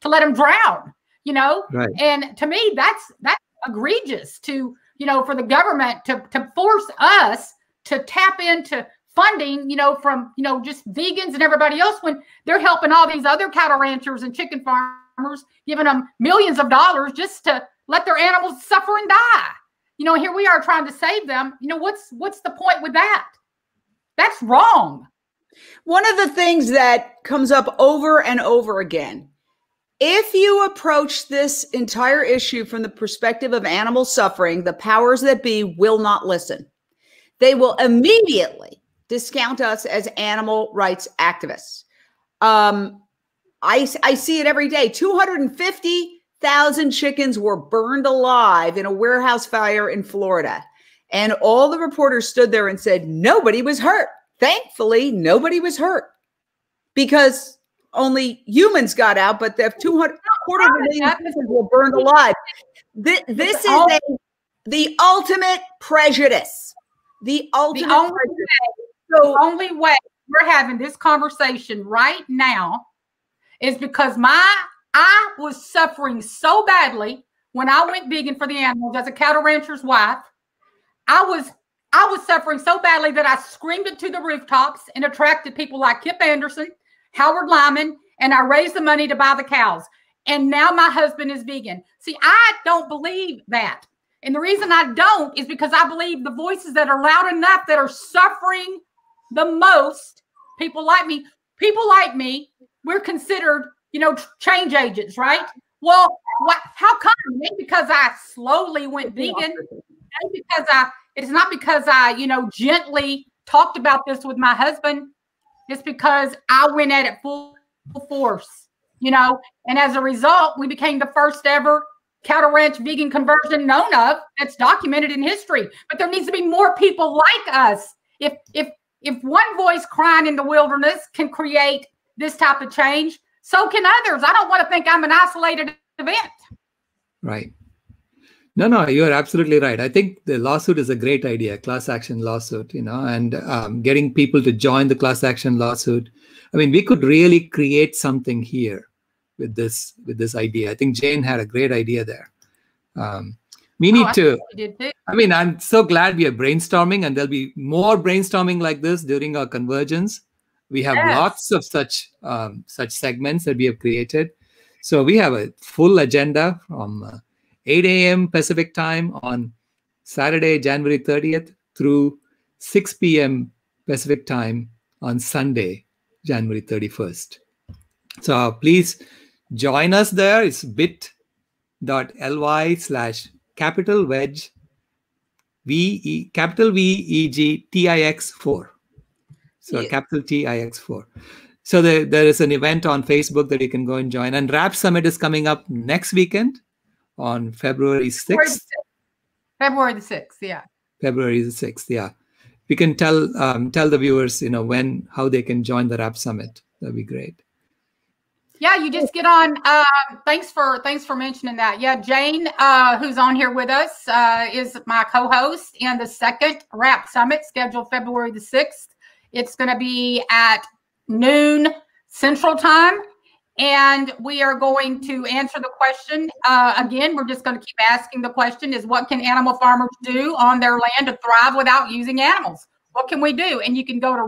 to let them drown, you know. And to me, that's egregious to, you know, for the government to force us to tap into funding, you know, from, you know, just vegans and everybody else when they're helping all these other cattle ranchers and chicken farmers, giving them millions of dollars just to let their animals suffer and die. You know, here we are trying to save them. You know, what's the point with that? That's wrong. One of the things that comes up over and over again, if you approach this entire issue from the perspective of animal suffering, the powers that be will not listen. They will immediately discount us as animal rights activists. I see it every day. 250,000 chickens were burned alive in a warehouse fire in Florida. And all the reporters stood there and said, nobody was hurt. Thankfully, nobody was hurt because only humans got out, but the 250,000 chickens were burned alive. This is the ultimate prejudice. The only way we're having this conversation right now is because I was suffering so badly when I went vegan for the animals as a cattle rancher's wife. I I was suffering so badly that I screamed it to the rooftops and attracted people like Kip Anderson, Howard Lyman, and I raised the money to buy the cows. And now my husband is vegan. See, I don't believe that. And the reason I don't is because I believe the voices that are loud enough that are suffering the most, people like me, we're considered, you know, change agents, right? Well, how come? Maybe because I slowly went vegan. Maybe because it's not because I, you know, gently talked about this with my husband. It's because I went at it full force, you know, and as a result, we became the first ever cattle ranch vegan conversion known of that's documented in history. But there needs to be more people like us. If one voice crying in the wilderness can create this type of change, so can others. I don't want to think I'm an isolated event. Right. No, you're absolutely right. I think the lawsuit is a great idea, class action lawsuit, you know, and getting people to join the class action lawsuit. I mean, we could really create something here with this idea. I think Jane had a great idea there. We need to, I mean, I'm so glad we are brainstorming, and there'll be more brainstorming like this during our convergence. We have lots of such segments that we have created. So we have a full agenda from 8 a.m. Pacific time on Saturday, January 30th through 6 p.m. Pacific time on Sunday, January 31st. So please join us there. It's bit.ly/capital wedge capital VEG TIX4. So capital TIX4. So there is an event on Facebook that you can go and join. And RAP Summit is coming up next weekend on February 6th. February the 6th, yeah. February the 6th, yeah. We can tell the viewers, you know, how they can join the RAP Summit. That'd be great. Yeah, you just get on. Thanks for mentioning that. Yeah, Jane, who's on here with us, is my co-host in the second RAP Summit scheduled February the 6th. It's going to be at noon Central Time, and we are going to answer the question. Again, we're just going to keep asking the question: is what can animal farmers do on their land to thrive without using animals? What can we do? And you can go to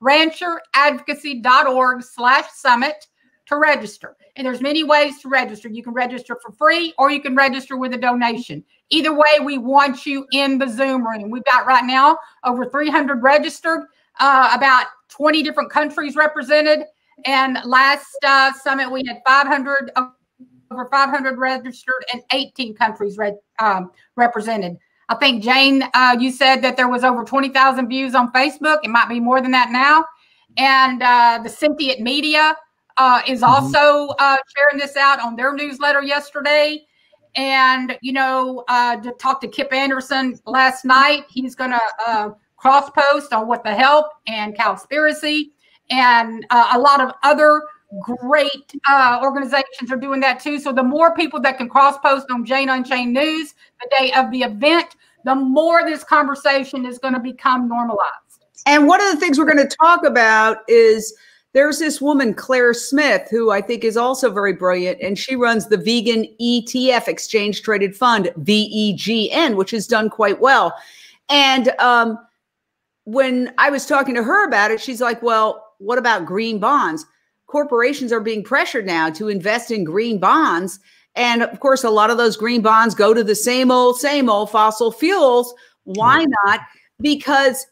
rancheradvocacy.org/summit to register. And there's many ways to register. You can register for free, or you can register with a donation. Either way, we want you in the Zoom room. We've got right now over 300 registered, about 20 different countries represented. And last summit, we had over 500 registered and 18 countries represented. I think, Jane, you said that there was over 20,000 views on Facebook. It might be more than that now. And the Sentient Media is also sharing this out on their newsletter yesterday. And, you know, to talk to Kip Anderson last night, he's going to cross-post on What the Help and Cowspiracy. And a lot of other great organizations are doing that too. So the more people that can cross-post on Jane Unchained News the day of the event, the more this conversation is going to become normalized. And one of the things we're going to talk about is there's this woman, Claire Smith, who I think is also very brilliant, and she runs the Vegan ETF Exchange Traded Fund, VEGN, which has done quite well. And when I was talking to her about it, she's like, well, what about green bonds? Corporations are being pressured now to invest in green bonds. And of course, a lot of those green bonds go to the same old fossil fuels. Why not? Because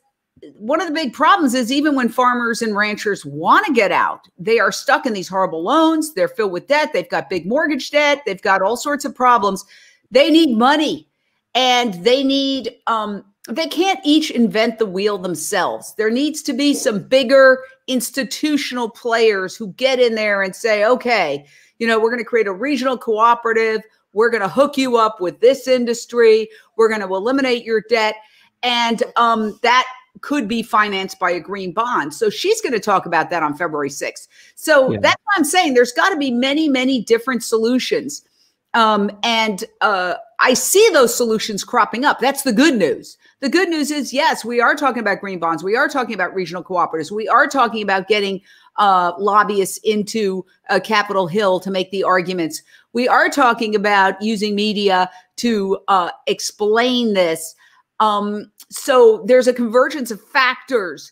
one of the big problems is even when farmers and ranchers want to get out, they are stuck in these horrible loans. They're filled with debt. They've got big mortgage debt. They've got all sorts of problems. They need money, and they need, they can't each invent the wheel themselves. There needs to be some bigger institutional players who get in there and say, okay, you know, we're going to create a regional cooperative. We're going to hook you up with this industry. We're going to eliminate your debt. And that could be financed by a green bond. So she's going to talk about that on February 6th. So that's what I'm saying. There's got to be many, many different solutions. And I see those solutions cropping up. That's the good news. The good news is, yes, we are talking about green bonds. We are talking about regional cooperatives. We are talking about getting lobbyists into Capitol Hill to make the arguments. We are talking about using media to explain this. So there's a convergence of factors.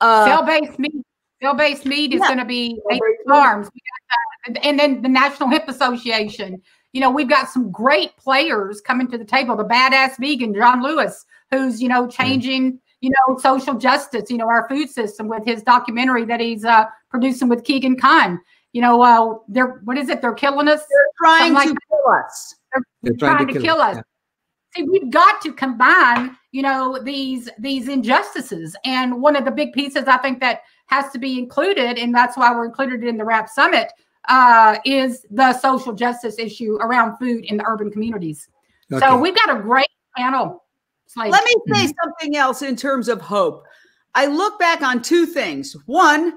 Cell-based meat. Cell-based meat is going to be farms. And then the National Hemp Association. You know, we've got some great players coming to the table. The badass vegan, John Lewis, who's, you know, changing, you know, social justice, you know, our food system with his documentary that he's producing with Keegan Khan. You know, what is it? They're killing us. They're trying to kill us. They're trying to kill us. See, we've got to combine, you know, these injustices. And one of the big pieces I think that has to be included, and that's why we're included in the RAP Summit, is the social justice issue around food in the urban communities. Okay. So we've got a great panel. Let me say something else in terms of hope. I look back on two things. One,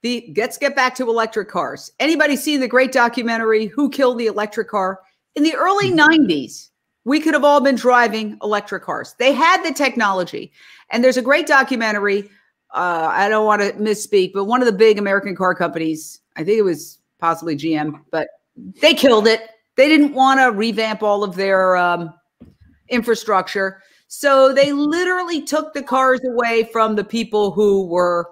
let's get back to electric cars. Anybody seen the great documentary, Who Killed the Electric Car? In the early 90s, we could have all been driving electric cars. They had the technology. And there's a great documentary. I don't want to misspeak, but one of the big American car companies, I think it was possibly GM, but they killed it. They didn't want to revamp all of their infrastructure. So they literally took the cars away from the people who were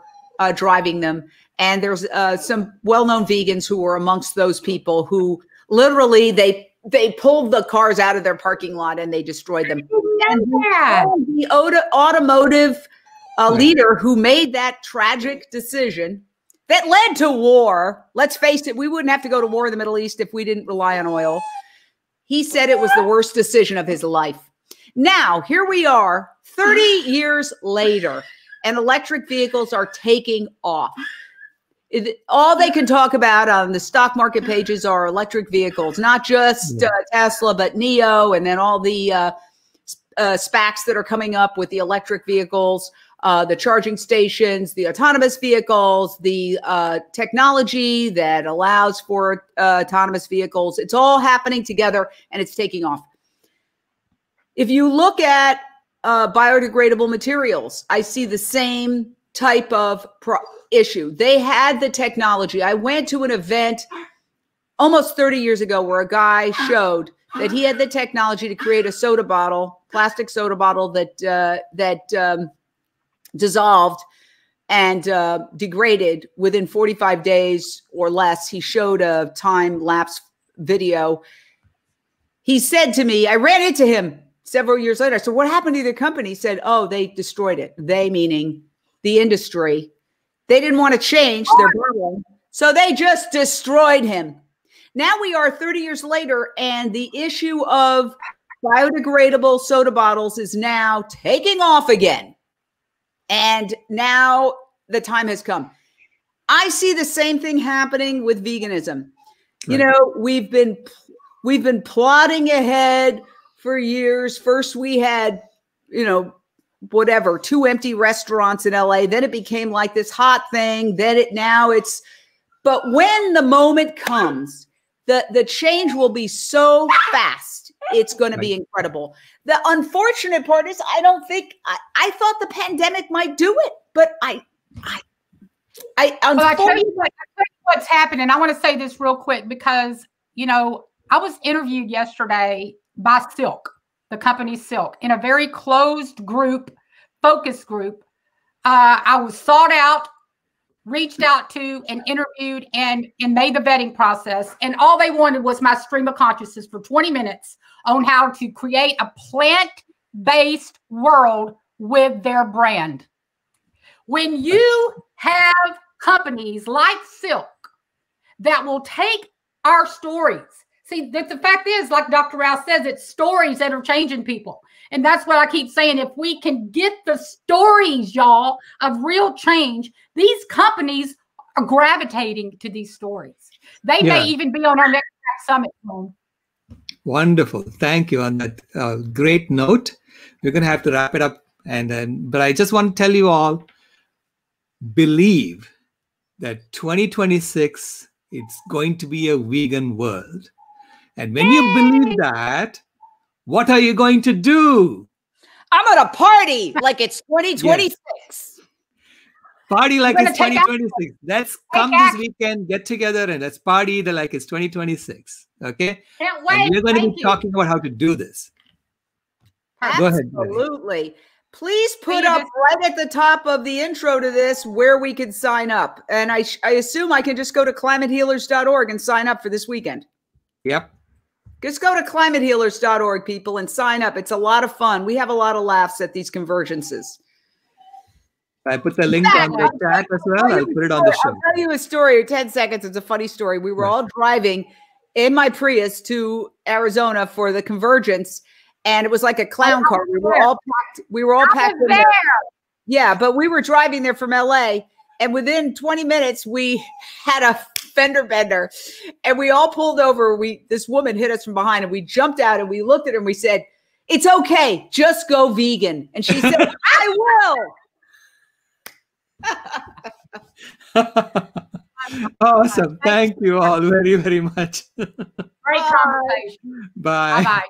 driving them. And there's some well-known vegans who were amongst those people who literally they pulled the cars out of their parking lot and they destroyed them. And the automotive leader who made that tragic decision that led to war. Let's face it, we wouldn't have to go to war in the Middle East if we didn't rely on oil. He said it was the worst decision of his life. Now, here we are 30 years later, and electric vehicles are taking off. All they can talk about on the stock market pages are electric vehicles, not just Tesla, but NIO, and then all the SPACs that are coming up with the electric vehicles, the charging stations, the autonomous vehicles, the technology that allows for autonomous vehicles. It's all happening together, and it's taking off. If you look at biodegradable materials, I see the same type of issue. They had the technology. I went to an event almost 30 years ago where a guy showed that he had the technology to create a soda bottle, plastic soda bottle that dissolved and degraded within 45 days or less. He showed a time-lapse video. He said to me, I ran into him several years later. So what happened to the company? He said, oh, they destroyed it. They meaning the industry. They didn't want to change their bottle, so they just destroyed him. Now we are 30 years later, and the issue of biodegradable soda bottles is now taking off again. And now the time has come. I see the same thing happening with veganism. Right. You know, we've been plodding ahead for years. First we had, you know, whatever, 2 empty restaurants in LA. Then it became like this hot thing. But when the moment comes, the change will be so fast. It's going to be incredible. The unfortunate part is I thought the pandemic might do it, but I'll tell you what's happening. I want to say this real quick because, you know, I was interviewed yesterday by Silk, the company Silk, in a very closed group, focus group. I was sought out, reached out to, and interviewed and made the vetting process. And all they wanted was my stream of consciousness for 20 minutes on how to create a plant-based world with their brand. When you have companies like Silk that will take our stories. See, the fact is, like Dr. Rouse says, it's stories that are changing people. And that's what I keep saying. If we can get the stories, y'all, of real change, these companies are gravitating to these stories. They may even be on our next summit. Wonderful. Thank you on that great note. We're going to have to wrap it up. But I just want to tell you all, believe that 2026, it's going to be a vegan world. And when you believe that, what are you going to do? I'm going to party like it's 2026. Yes. Party like it's 2026. Let's come this weekend, get together, and let's party like it's 2026. Okay? Can't wait. And we're going to be talking about how to do this. Go ahead. Absolutely. Please put up right at the top of the intro to this where we can sign up. And I assume I can just go to climatehealers.org and sign up for this weekend. Yep. Just go to climatehealers.org, people, and sign up. It's a lot of fun. We have a lot of laughs at these convergences. I put the link on the chat as well. I'll put it on the show. I'll tell you a story. 10 seconds. It's a funny story. We were all driving in my Prius to Arizona for the convergence. And it was like a clown car. We were all packed. We were all packed in there. Yeah, but we were driving there from LA. And within 20 minutes, we had a fender bender. And we all pulled over. This woman hit us from behind. And we jumped out and we looked at her and we said, "It's okay. Just go vegan." And she said, "I will." Awesome. Thank you all very, very much. Great conversation. Bye. Bye-bye.